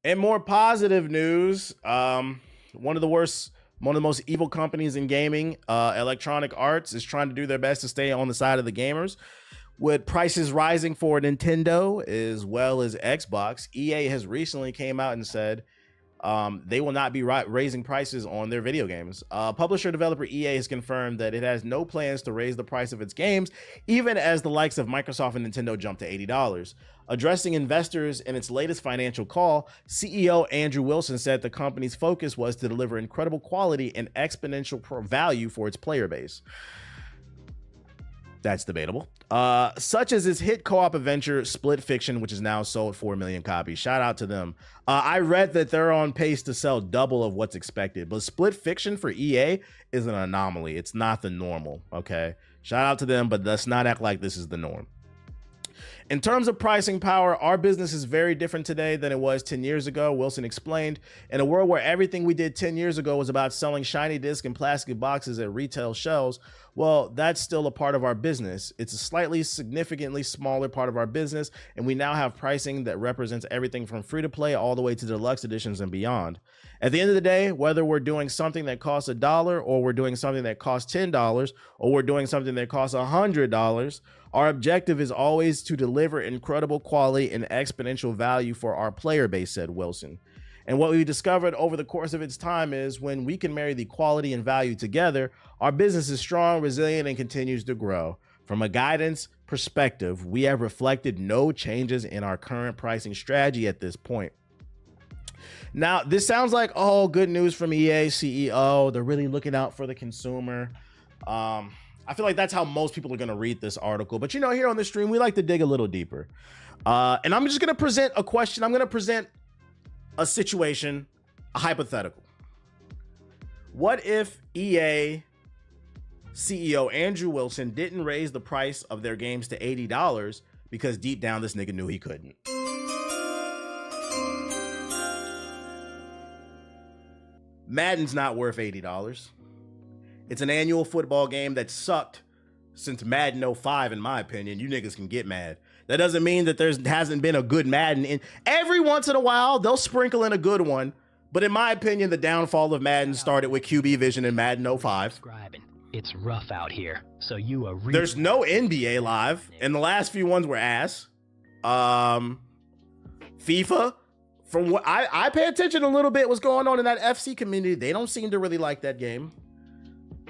And more positive news, one of the most evil companies in gaming, Electronic Arts, is trying to do their best to stay on the side of the gamers. With prices rising for Nintendo as well as Xbox, EA has recently came out and said they will not be raising prices on their video games. Publisher developer EA has confirmed that it has no plans to raise the price of its games, even as the likes of Microsoft and Nintendo jump to $80. Addressing investors in its latest financial call, CEO Andrew Wilson said the company's focus was to deliver incredible quality and exponential value for its player base. That's debatable. Such as his hit co-op adventure Split Fiction, which is now sold 4 million copies. Shout out to them. I read that they're on pace to sell double of what's expected, but Split Fiction for EA is an anomaly. It's not the normal, okay? Shout out to them, but let's not act like this is the norm. In terms of pricing power, our business is very different today than it was 10 years ago, Wilson explained. In a world where everything we did 10 years ago was about selling shiny discs and plastic boxes at retail shelves, well, that's still a part of our business. It's a significantly smaller part of our business, and we now have pricing that represents everything from free-to-play all the way to deluxe editions and beyond. At the end of the day, whether we're doing something that costs $1 or we're doing something that costs $10 or we're doing something that costs $100, our objective is always to deliver incredible quality and exponential value for our player base, said Wilson. And what we discovered over the course of its time is when we can marry the quality and value together, our business is strong, resilient, and continues to grow. From a guidance perspective, we have reflected no changes in our current pricing strategy at this point. Now, this sounds like, oh, good news from EA CEO. They're really looking out for the consumer. I feel like that's how most people are going to read this article. But, you know, here on the stream, we like to dig a little deeper. And I'm just going to present a question. I'm going to present a situation, a hypothetical. What if EA CEO Andrew Wilson didn't raise the price of their games to $80 because deep down this nigga knew he couldn't? Madden's not worth $80. It's an annual football game that sucked since Madden 05, in my opinion. You niggas can get mad. That doesn't mean that there hasn't been a good Madden. In every once in a while, they'll sprinkle in a good one. But in my opinion, the downfall of Madden started with QB Vision in Madden 05. It's rough out here, so you are really. There's no NBA Live, and the last few ones were ass. FIFA, from what I pay attention a little bit what's going on in that FC community, they don't seem to really like that game.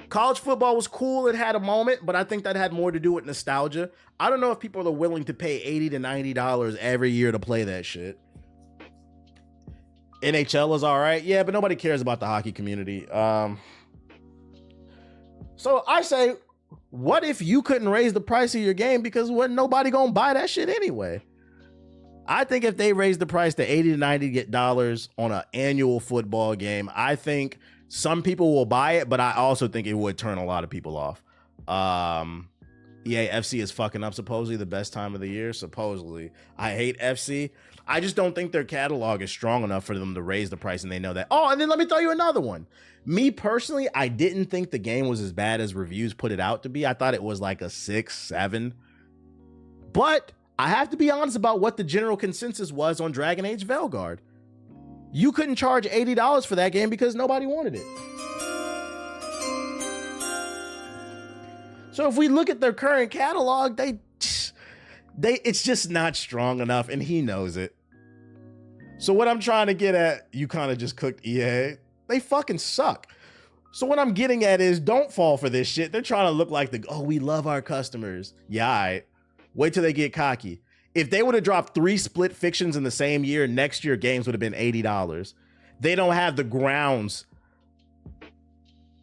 College football was cool. It had a moment, but I think that had more to do with nostalgia. I don't know if people are willing to pay $80 to $90 every year to play that shit. NHL is all right. Yeah, but nobody cares about the hockey community. So I say, what if you couldn't raise the price of your game because wasn't nobody gonna buy that shit anyway? I think if they raise the price to $80 to $90 on an annual football game, I think some people will buy it, but I also think it would turn a lot of people off. Yeah, FC is fucking up supposedly the best time of the year. Supposedly. I hate FC. I just don't think their catalog is strong enough for them to raise the price, and they know that. Oh, and then let me tell you another one. Me personally, I didn't think the game was as bad as reviews put it out to be. I thought it was like a 6, 7. But I have to be honest about what the general consensus was on Dragon Age Veilguard. You couldn't charge $80 for that game because nobody wanted it. So if we look at their current catalog, it's just not strong enough, and he knows it. So what I'm trying to get at, you kind of just cooked EA. They fucking suck. So what I'm getting at is, don't fall for this shit. They're trying to look like we love our customers. Yeah, all right. Wait till they get cocky. If they would have dropped 3 Split Fictions in the same year, next year games would have been $80. They don't have the grounds,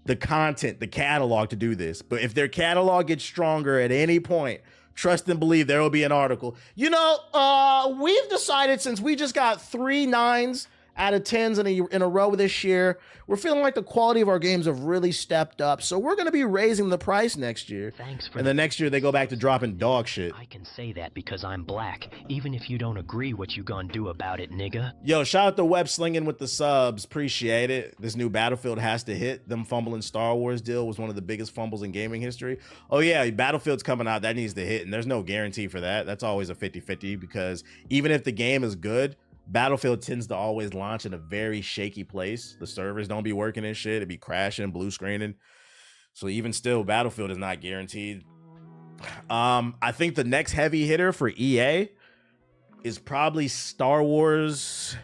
the content, the catalog to do this. But if their catalog gets stronger at any point, trust and believe there will be an article. You know, we've decided, since we just got 3 9s out of 10s in a row this year, we're feeling like the quality of our games have really stepped up. So we're going to be raising the price next year. And the next year they go back to dropping dog shit. I can say that because I'm black. Even if you don't agree, what you gonna do about it, nigga? Yo, shout out to Web Slinging with the subs. Appreciate it. This new Battlefield has to hit. Them fumbling Star Wars deal was one of the biggest fumbles in gaming history. Oh yeah, Battlefield's coming out. That needs to hit, and there's no guarantee for that. That's always a 50-50 because even if the game is good, Battlefield tends to always launch in a very shaky place. The servers don't be working and shit. It be crashing, blue screening. So even still, Battlefield is not guaranteed. I think the next heavy hitter for EA is probably Star Wars,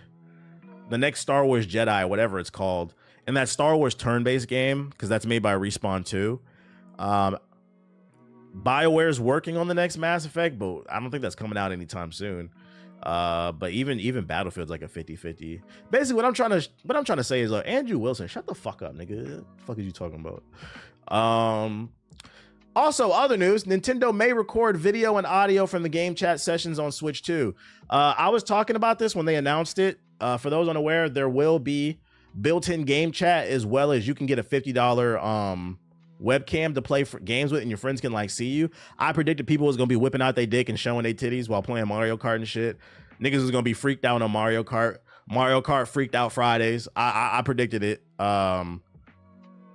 the next Star Wars Jedi, whatever it's called. And that Star Wars turn-based game, because that's made by Respawn 2. BioWare's working on the next Mass Effect, but I don't think that's coming out anytime soon. But even Battlefield's like a 50-50. Basically, what I'm trying to say is, Andrew Wilson, shut the fuck up, nigga. What the fuck is you talking about? Also, other news, Nintendo may record video and audio from the game chat sessions on Switch 2. I was talking about this when they announced it. For those unaware, there will be built-in game chat, as well as you can get a $50 webcam to play for games with, and your friends can like see you. I predicted people was gonna be whipping out their dick and showing their titties while playing Mario Kart and shit. Niggas was gonna be freaked out on Mario Kart. Mario Kart freaked out Fridays. I predicted it. I'm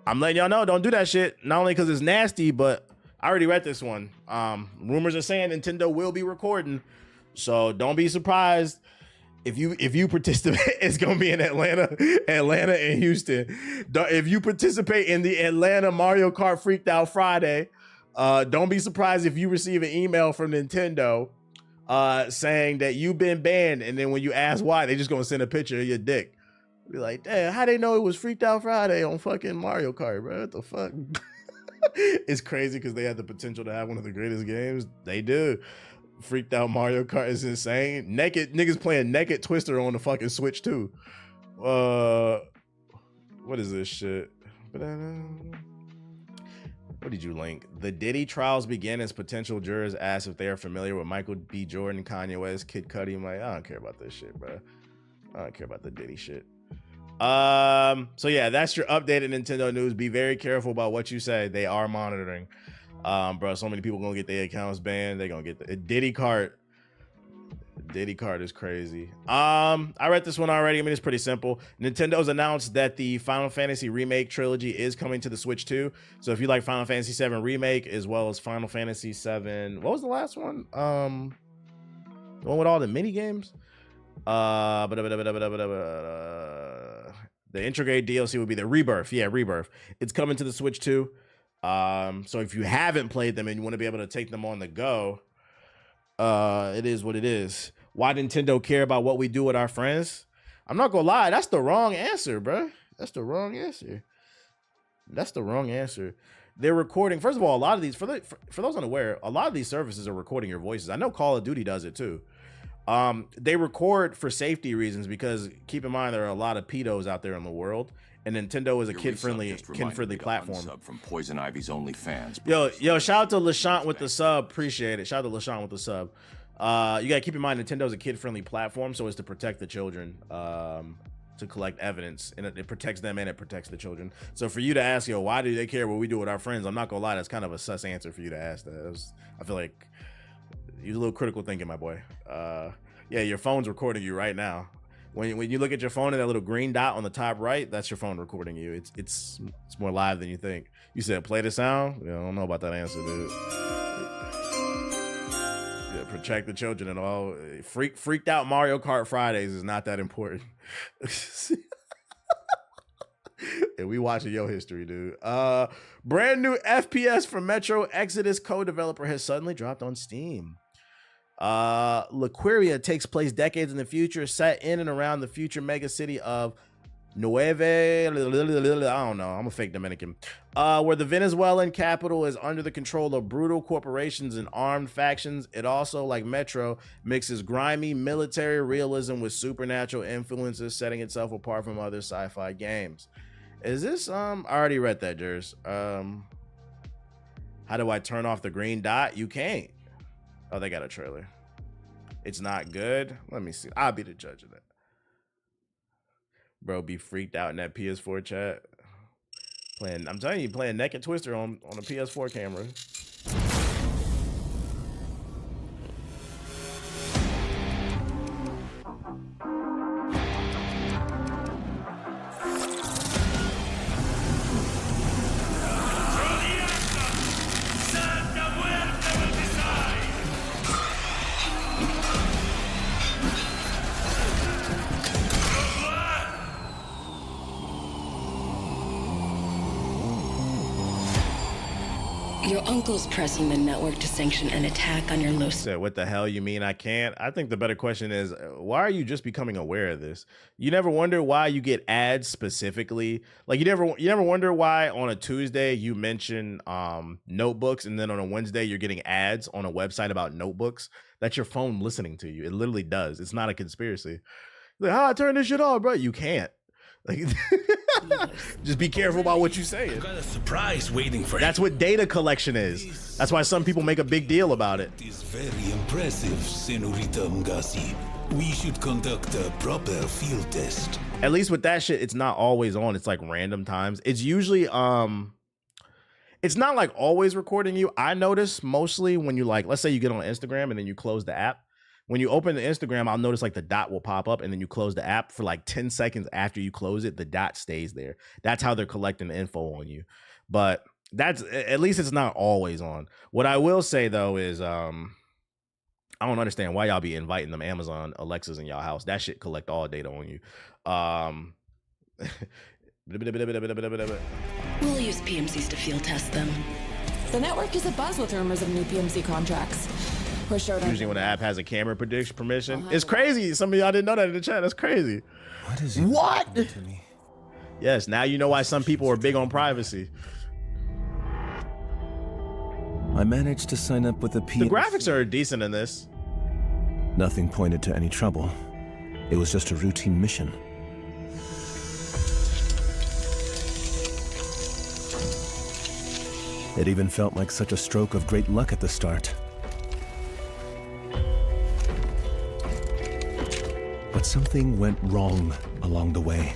letting y'all know, don't do that shit. Not only because it's nasty, but I already read this one. Rumors are saying Nintendo will be recording, so don't be surprised if you participate. It's gonna be in Atlanta and Houston. If you participate in the Atlanta Mario Kart Freaked Out Friday, don't be surprised if you receive an email from Nintendo saying that you've been banned, and then when you ask why, they just gonna send a picture of your dick. Be like, damn, how they know it was Freaked Out Friday on fucking Mario Kart, bro? What the fuck? It's crazy because they had the potential to have one of the greatest games. They do. Freaked Out Mario Kart is insane. Naked niggas playing Naked Twister on the fucking Switch too. What is this shit? What did you link? The Diddy trials begin as potential jurors ask if they are familiar with Michael B. Jordan, Kanye West, Kid Cudi. I'm like, I don't care about this shit, bro. I don't care about the Diddy shit. So yeah, that's your updated Nintendo news. Be very careful about what you say. They are monitoring. Bro, so many people gonna get their accounts banned. They gonna get the Diddy cart. Diddy cart is crazy. I read this one already. I mean, it's pretty simple. Nintendo's announced that the Final Fantasy Remake trilogy is coming to the Switch too. So if you like Final Fantasy 7 Remake as well as Final Fantasy 7, what was the last one? The one with all the mini games. The integrated DLC would be the Rebirth. Yeah, Rebirth. It's coming to the Switch too. So if you haven't played them and you want to be able to take them on the go, it is what it is. Why Nintendo care about what we do with our friends? I'm not gonna lie, that's the wrong answer, bro. That's the wrong answer. That's the wrong answer. They're recording. First of all, a lot of these, for those unaware, a lot of these services are recording your voices. I know Call of Duty does it too. They record for safety reasons because keep in mind there are a lot of pedos out there in the world, and Nintendo is a kid-friendly platform. Sub from Poison Ivy's OnlyFans. Yo, shout out to LaShant with the sub. Appreciate it. Shout out to LaShant with the sub. You gotta keep in mind Nintendo's a kid-friendly platform, so it's to protect the children, to collect evidence, and it protects them and it protects the children. So for you to ask, why do they care what we do with our friends? I'm not gonna lie, that's kind of a sus answer for you to ask that. I feel like you're a little critical thinking, my boy. Yeah, your phone's recording you right now. When you look at your phone and that little green dot on the top right, that's your phone recording you. It's more live than you think. You said play the sound? Yeah, I don't know about that answer, dude. Yeah, protect the children and all. Freaked out Mario Kart Fridays is not that important. Yeah, we watching your history, dude. Brand new FPS for Metro Exodus co-developer has suddenly dropped on Steam. Laquiria takes place decades in the future, set in and around the future mega city of Nueve, I don't know, I'm a fake Dominican, where the Venezuelan capital is under the control of brutal corporations and armed factions. It also, like Metro, mixes grimy military realism with supernatural influences, setting itself apart from other sci-fi games. Is this, I already read that, Jers. How do I turn off the green dot? You can't. Oh, they got a trailer. It's not good. Let me see. I'll be the judge of that. Bro, be freaked out in that PS4 chat. I'm telling you, playing Naked Twister on a PS4 camera. Your uncle's pressing the network to sanction an attack on your low. Said, what the hell you mean I can't? I think the better question is, why are you just becoming aware of this? You never wonder why you get ads specifically? Like you never wonder why on a Tuesday you mention notebooks, and then on a Wednesday you're getting ads on a website about notebooks? That's your phone listening to you. It literally does. It's not a conspiracy. Like, how I turn this shit off, bro? You can't. Like, just be careful about what you say. Got a surprise waiting for That's what data collection is. That's why some people make a big deal about it. It is very impressive, Senorita Mgasi. We should conduct a proper field test. At least with that shit, it's not always on. It's like random times. It's usually it's not like always recording you. I notice mostly when you like, let's say you get on Instagram and then you close the app. When you open the Instagram, I'll notice like the dot will pop up, and then you close the app for like 10 seconds after you close it, the dot stays there. That's how they're collecting the info on you. But that's, at least it's not always on. What I will say though is I don't understand why y'all be inviting them Amazon Alexas in y'all house. That shit collect all data on you. We'll use PMCs to field test them. The network is abuzz with rumors of new PMC contracts. Usually when the app has a camera permission. It's crazy. Some of y'all didn't know that in the chat. That's crazy. What is it? What? To me? Yes, now you know why some people are big on privacy. I managed to sign up with the PMC. The graphics are decent in this. Nothing pointed to any trouble. It was just a routine mission. It even felt like such a stroke of great luck at the start. But something went wrong along the way.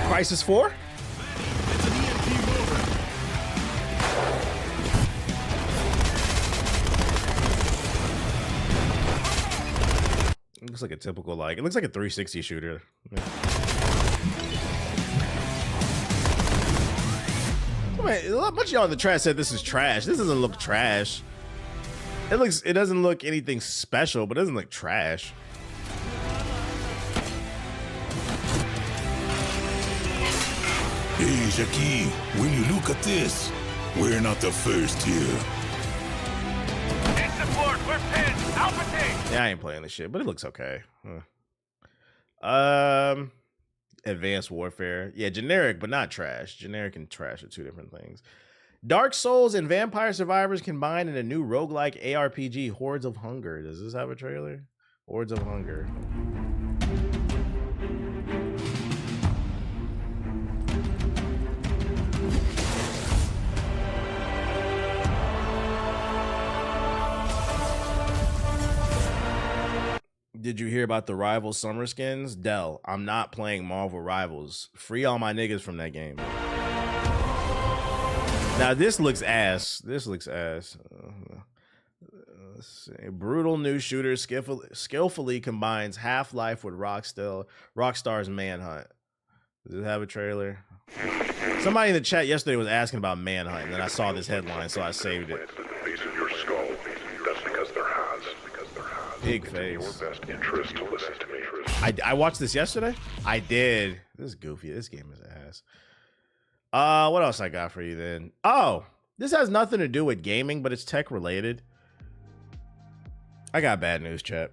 Crisis 4? It looks like a typical, like, it looks like a 360 shooter. Yeah. A bunch of y'all in the chat said this is trash. This doesn't look trash. It doesn't look anything special, but it doesn't look trash. Hey, Jackie, when you look at this, we're not the first here. In support, we're pinned. Alpha team. Yeah, I ain't playing this shit, but it looks okay. Huh. Advanced Warfare. Yeah, generic, but not trash. Generic and trash are two different things. Dark Souls and Vampire Survivors combined in a new roguelike ARPG, Hordes of Hunger. Does this have a trailer? Hordes of Hunger. Did you hear about the Rival Summer skins? Dell, I'm not playing Marvel Rivals. Free all my niggas from that game. Now this looks ass. This looks ass. Let's see. Brutal new shooter skillfully combines Half-Life with Rockstar's Manhunt. Does it have a trailer? Somebody in the chat yesterday was asking about Manhunt, and then I saw this headline, so I saved it. Big face. I watched this yesterday. I did. This is goofy. This game is ass. What else I got for you then? Oh, this has nothing to do with gaming, but it's tech related. I got bad news, chat.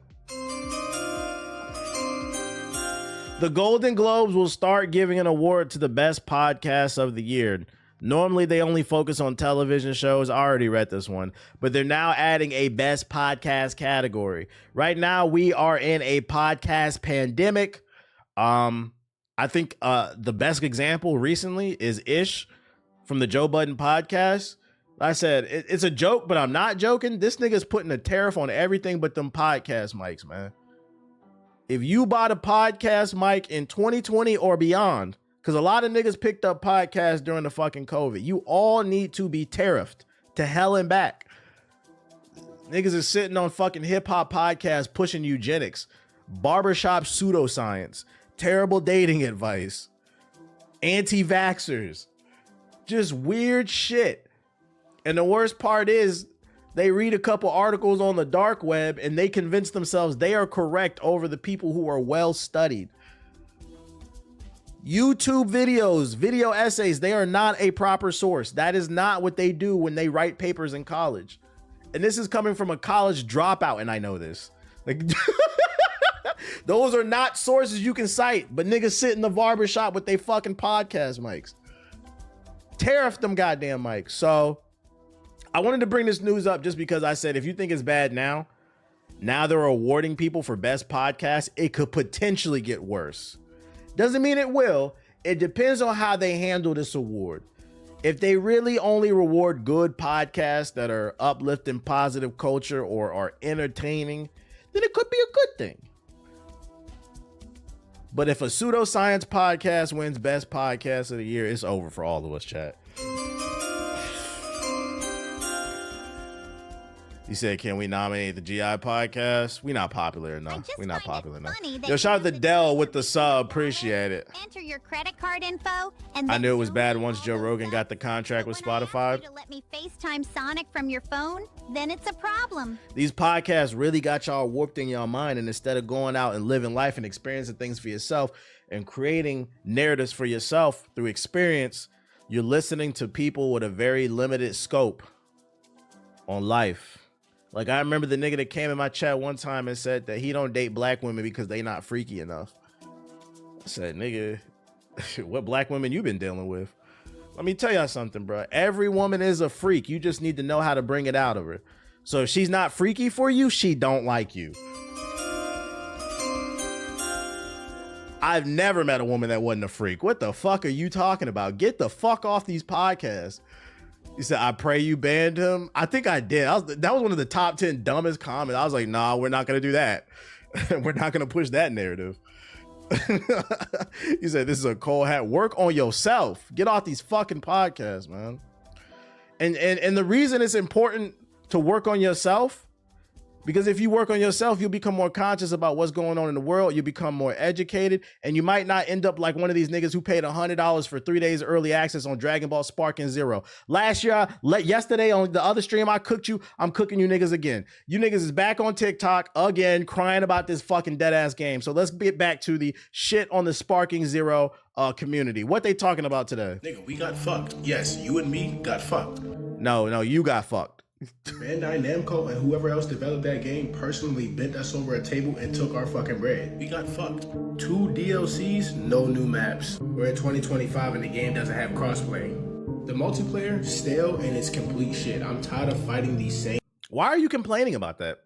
The Golden Globes will start giving an award to the best podcast of the year. Normally, they only focus on television shows. I already read this one, but they're now adding a best podcast category. Right now, we are in a podcast pandemic. I think the best example recently is Ish from the Joe Budden podcast. I said, it's a joke, but I'm not joking. This nigga's putting a tariff on everything but them podcast mics, man. If you bought a podcast mic in 2020 or beyond, because a lot of niggas picked up podcasts during the fucking COVID. You all need to be tariffed to hell and back. Niggas is sitting on fucking hip hop podcasts pushing eugenics, barbershop pseudoscience, terrible dating advice, anti-vaxxers, just weird shit. And the worst part is they read a couple articles on the dark web and they convince themselves they are correct over the people who are well studied. YouTube videos, video essays, they are not a proper source. That is not what they do when they write papers in college. And this is coming from a college dropout, and I know this. Like, those are not sources you can cite, but niggas sit in the barbershop with they fucking podcast mics. Tariff them goddamn mics. So I wanted to bring this news up just because I said, if you think it's bad now they're awarding people for best podcast, it could potentially get worse. Doesn't mean it will. It depends on how they handle this award. If they really only reward good podcasts that are uplifting positive culture or are entertaining, then it could be a good thing. But if a pseudoscience podcast wins best podcast of the year, it's over for all of us, chat. He said, can we nominate the GI podcast? We not popular enough. We not popular enough. Yo, shout out to Dell with the sub. Appreciate it. Enter your credit card info, and I knew it was bad once Joe Rogan got the contract with Spotify. To let me FaceTime Sonic from your phone, then it's a problem. These podcasts really got y'all warped in your mind, and instead of going out and living life and experiencing things for yourself and creating narratives for yourself through experience, you're listening to people with a very limited scope on life. Like, I remember the nigga that came in my chat one time and said that he don't date black women because they not freaky enough. I said, nigga, what black women you been dealing with? Let me tell y'all something, bro. Every woman is a freak. You just need to know how to bring it out of her. So if she's not freaky for you, she don't like you. I've never met a woman that wasn't a freak. What the fuck are you talking about? Get the fuck off these podcasts. He said, I pray you banned him. I think I did. That was one of the top 10 dumbest comments. I was like, nah, we're not going to do that. We're not going to push that narrative. He said, this is a cold hat. Work on yourself. Get off these fucking podcasts, man. And the reason it's important to work on yourself, because if you work on yourself, you'll become more conscious about what's going on in the world. You become more educated, and you might not end up like one of these niggas who paid $100 for 3 days early access on Dragon Ball Sparking Zero. Yesterday on the other stream, I cooked you. I'm cooking you niggas again. You niggas is back on TikTok again, crying about this fucking dead ass game. So let's get back to the shit on the Sparking Zero community. What they talking about today? Nigga, we got fucked. Yes, you and me got fucked. No, you got fucked. Bandai Namco and whoever else developed that game personally bent us over a table and took our fucking bread. We got fucked. 2 DLCs, no new maps. We're in 2025 and the game doesn't have crossplay. The multiplayer, stale and it's complete shit. I'm tired of fighting these same. Why are you complaining about that?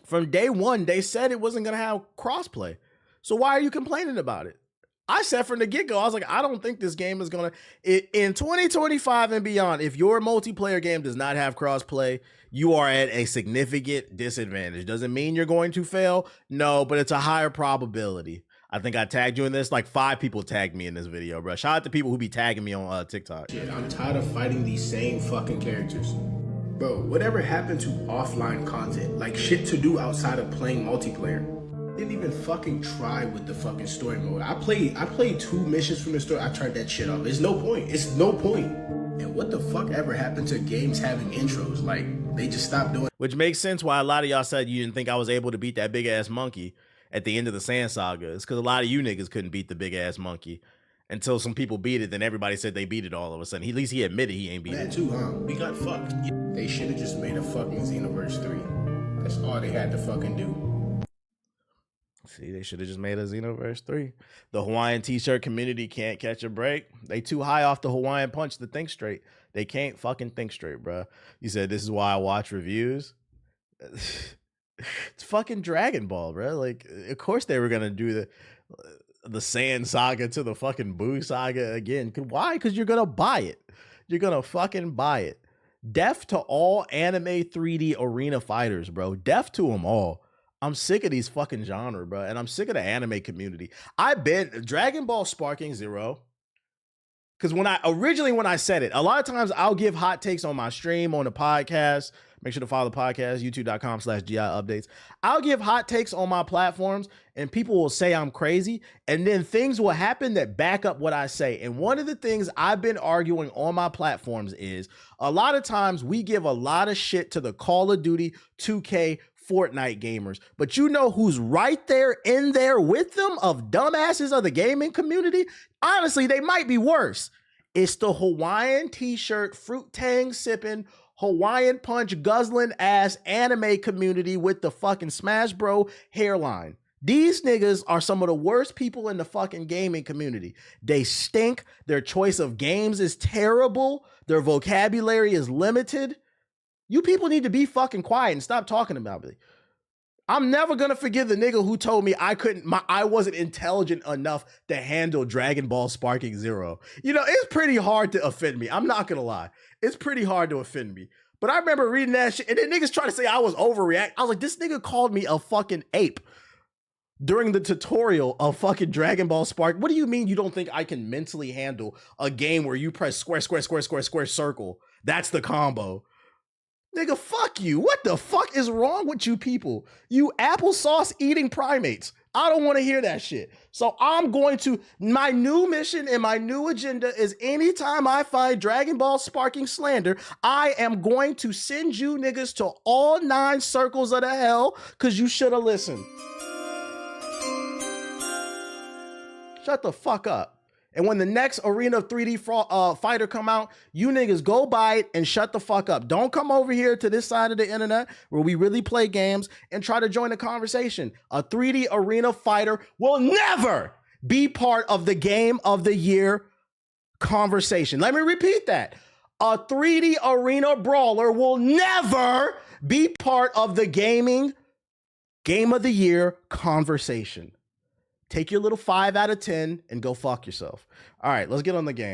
From day one, they said it wasn't going to have crossplay. So why are you complaining about it? I said from the get-go, I was like, I don't think this game is going to... In 2025 and beyond, if your multiplayer game does not have crossplay, you are at a significant disadvantage. Doesn't mean you're going to fail. No, but it's a higher probability. I think I tagged you in this. Like 5 people tagged me in this video, bro. Shout out to people who be tagging me on TikTok. Shit, I'm tired of fighting these same fucking characters. Bro, whatever happened to offline content? Like shit to do outside of playing multiplayer. Didn't even fucking try with the fucking story mode. I played 2 missions from the story. I turned that shit off. It's no point. It's no point. And what the fuck ever happened to games having intros? Like, they just stopped doing. Which makes sense why a lot of y'all said you didn't think I was able to beat that big ass monkey at the end of the Sand Saga. It's because a lot of you niggas couldn't beat the big ass monkey until some people beat it. Then everybody said they beat it all of a sudden. At least he admitted he ain't beat it. That too, huh? We got fucked. They should have just made a fucking Xenoverse 3. That's all they had to fucking do. See, they should have just made a Xenoverse 3. The Hawaiian t-shirt community can't catch a break. They too high off the Hawaiian punch to think straight. They can't fucking think straight, bro. You said this is why I watch reviews. It's fucking Dragon Ball, bro. Like, of course they were gonna do the Sand Saga to the fucking Boo Saga again. Why? Because you're gonna buy it. You're gonna fucking buy it. Deaf to all anime 3D arena fighters, bro. Deaf to them all. I'm sick of these fucking genre, bro. And I'm sick of the anime community. I've been Dragon Ball Sparking Zero. Because when I said it, a lot of times I'll give hot takes on my stream, on the podcast. Make sure to follow the podcast, youtube.com/GI updates. I'll give hot takes on my platforms and people will say I'm crazy. And then things will happen that back up what I say. And one of the things I've been arguing on my platforms is a lot of times we give a lot of shit to the Call of Duty 2K Fortnite gamers. But you know who's right there in there with them of dumbasses of the gaming community? Honestly, they might be worse. It's the Hawaiian t-shirt, fruit tang sipping, Hawaiian punch guzzling ass anime community with the fucking Smash Bro hairline. These niggas are some of the worst people in the fucking gaming community. They stink. Their choice of games is terrible. Their vocabulary is limited. You people need to be fucking quiet and stop talking about me. I'm never gonna forgive the nigga who told me I wasn't intelligent enough to handle Dragon Ball Sparking Zero. You know, it's pretty hard to offend me. I'm not gonna lie. It's pretty hard to offend me. But I remember reading that shit, and then niggas trying to say I was overreacting. I was like, this nigga called me a fucking ape during the tutorial of fucking Dragon Ball Spark. What do you mean you don't think I can mentally handle a game where you press square, square, square, square, square, circle? That's the combo. Nigga, fuck you. What the fuck is wrong with you people? You applesauce eating primates. I don't want to hear that shit. So my new mission and my new agenda is anytime I find Dragon Ball sparking slander, I am going to send you niggas to all 9 circles of the hell because you should have listened. Shut the fuck up. And when the next Arena of 3D Fighter come out, you niggas go buy it and shut the fuck up. Don't come over here to this side of the internet where we really play games and try to join the conversation. A 3D Arena Fighter will never be part of the Game of the Year conversation. Let me repeat that. A 3D Arena Brawler will never be part of the Game of the Year conversation. Take your little 5 out of 10 and go fuck yourself. All right, let's get on the game.